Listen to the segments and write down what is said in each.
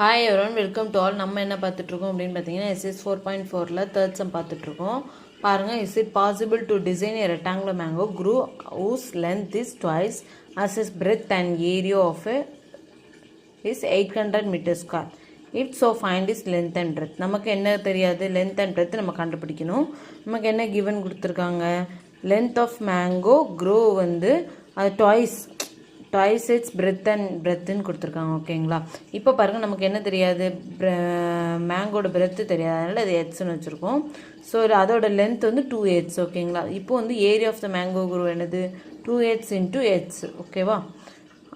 Hi everyone, welcome to all. நம்ம என்ன பார்த்துட்ருக்கோம் அப்படின்னு பார்த்தீங்கன்னா எஸ்எஸ் 4.4ல் தேர்ட் சம் பார்த்துட்ருக்கோம். பாருங்கள், is it possible to design a rectangular mango grew whose length is twice as its breadth and area of is 800 meters square. If so, find its length and breadth. நமக்கு என்ன தெரியாது, length and breadth நம்ம கண்டுபிடிக்கணும். நமக்கு என்ன given கொடுத்துருக்காங்க, length of mango grow வந்து அது டாய்ஸ் இட்ஸ் பிரெத்துன்னு கொடுத்துருக்காங்க. ஓகேங்களா, இப்போ பாருங்கள், நமக்கு என்ன தெரியாது, மேங்கோட பிரெத்து தெரியாது, அதனால் அது எட்ஸ்ன்னு வச்சுருக்கோம். ஸோ அதோட லென்த் வந்து 2h. ஓகேங்களா, இப்போ வந்து area of the mango grove என்னது 2h into h. ஓகேவா,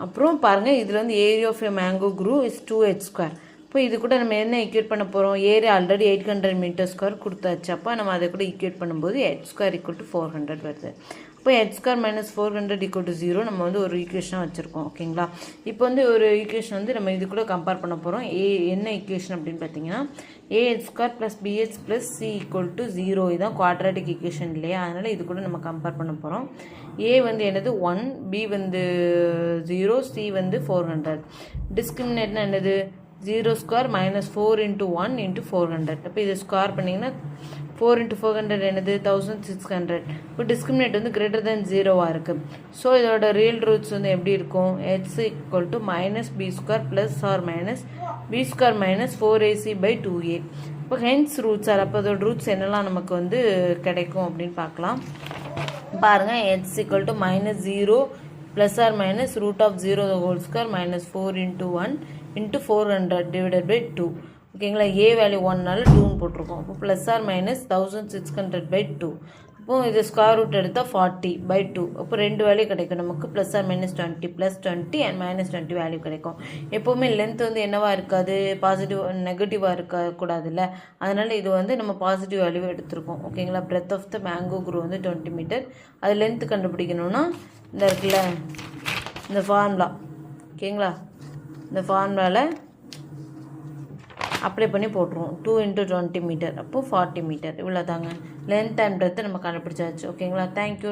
அப்புறம் பாருங்கள், இதில் வந்து area of a mango grove is 2h square. இப்போ இது கூட நம்ம என்ன ஈக்குவேட் பண்ண போகிறோம், ஏரியா ஆல்ரெடி 800 மீட்டர் ஸ்கொயர் கொடுத்தாச்சு. அப்போ நம்ம அதை கூட ஈக்குவேட் பண்ணும்போது h ஸ்கொயர் ஈக்குவல் டு 400 வருது. இப்போ h square minus 400 equal to 0 நம்ம வந்து ஒரு ஈக்குவேஷனாக வச்சுருக்கோம். ஓகேங்களா, இப்போ வந்து ஒரு ஈக்குவேஷன் வந்து நம்ம இது கூட கம்பேர் பண்ண போகிறோம். என்ன ஈக்குவேஷன் அப்படின்னு பார்த்தீங்கன்னா ah square plus bh plus c equal to 0. இதுதான் குவாட்ராட்டிக் ஈக்குவேஷன் இல்லையா, அதனால் இது கூட நம்ம கம்பேர் பண்ண போகிறோம். a வந்து என்னது 1, b வந்து 0, c வந்து 400. டிஸ்கிரிமினேட்னா என்னது 0 ஸ்கொயர் மைனஸ் 4 into 1 into 400. அப்போ இது ஸ்கொயர் பண்ணிங்கன்னா 4 into 400 என்னது 1600. இப்போ டிஸ்கிரிமினேட் வந்து கிரேட்டர் தென் 0வாக இருக்குது. ஸோ இதோட ரியல் ரூட்ஸ் வந்து எப்படி இருக்கும், h equal to minus b square plus or minus b square minus 4ac by 2a. இப்போ ஹென்ஸ் ரூட்ஸ் ஆர், அப்போ அதோட ரூட்ஸ் என்னெல்லாம் நமக்கு வந்து கிடைக்கும் அப்படின்னு பார்க்கலாம். பாருங்கள், h equal to minus 0 plus or minus root of 0 the whole square minus 4 into 1 into 400 divided by 2. ஓகேங்களா, a வேல்யூ 1நால 2ன்னு போட்டிருக்கோம். அப்போ ப்ளஸ் ஆர் மைனஸ் 1600 பை 2. இப்போ இது ஸ்கொயர் ரூட் எடுத்தால் 40 பை 2. அப்போ ரெண்டு வேல்யூ கிடைக்கும் நமக்கு, plus or minus 20 plus 20 and minus 20 value கிடைக்கும். எப்போவுமே லென்த் வந்து என்னவாக இருக்காது, பாசிட்டிவ் நெகட்டிவாக இருக்கக்கூடாதுல்ல, அதனால் இது வந்து நம்ம பாசிட்டிவ் வேல்யூ எடுத்திருக்கோம். ஓகேங்களா, breadth of the mango grove வந்து 20 மீட்டர். அது லென்த் கண்டுபிடிக்கணும்னா இந்த இருக்குல்ல இந்த ஃபார்முலா. ஓகேங்களா, இந்த ஃபார்முலாவில் அப்ளை பண்ணி போட்டுருவோம். 2 into 20 மீட்டர், அப்போது 40 மீட்டர். இவ்வளோ தாங்க லென்த் அண்ட் பிரெத் நம்ம கண்டுபிடிச்சாச்சு. ஓகேங்களா, தேங்க்யூ.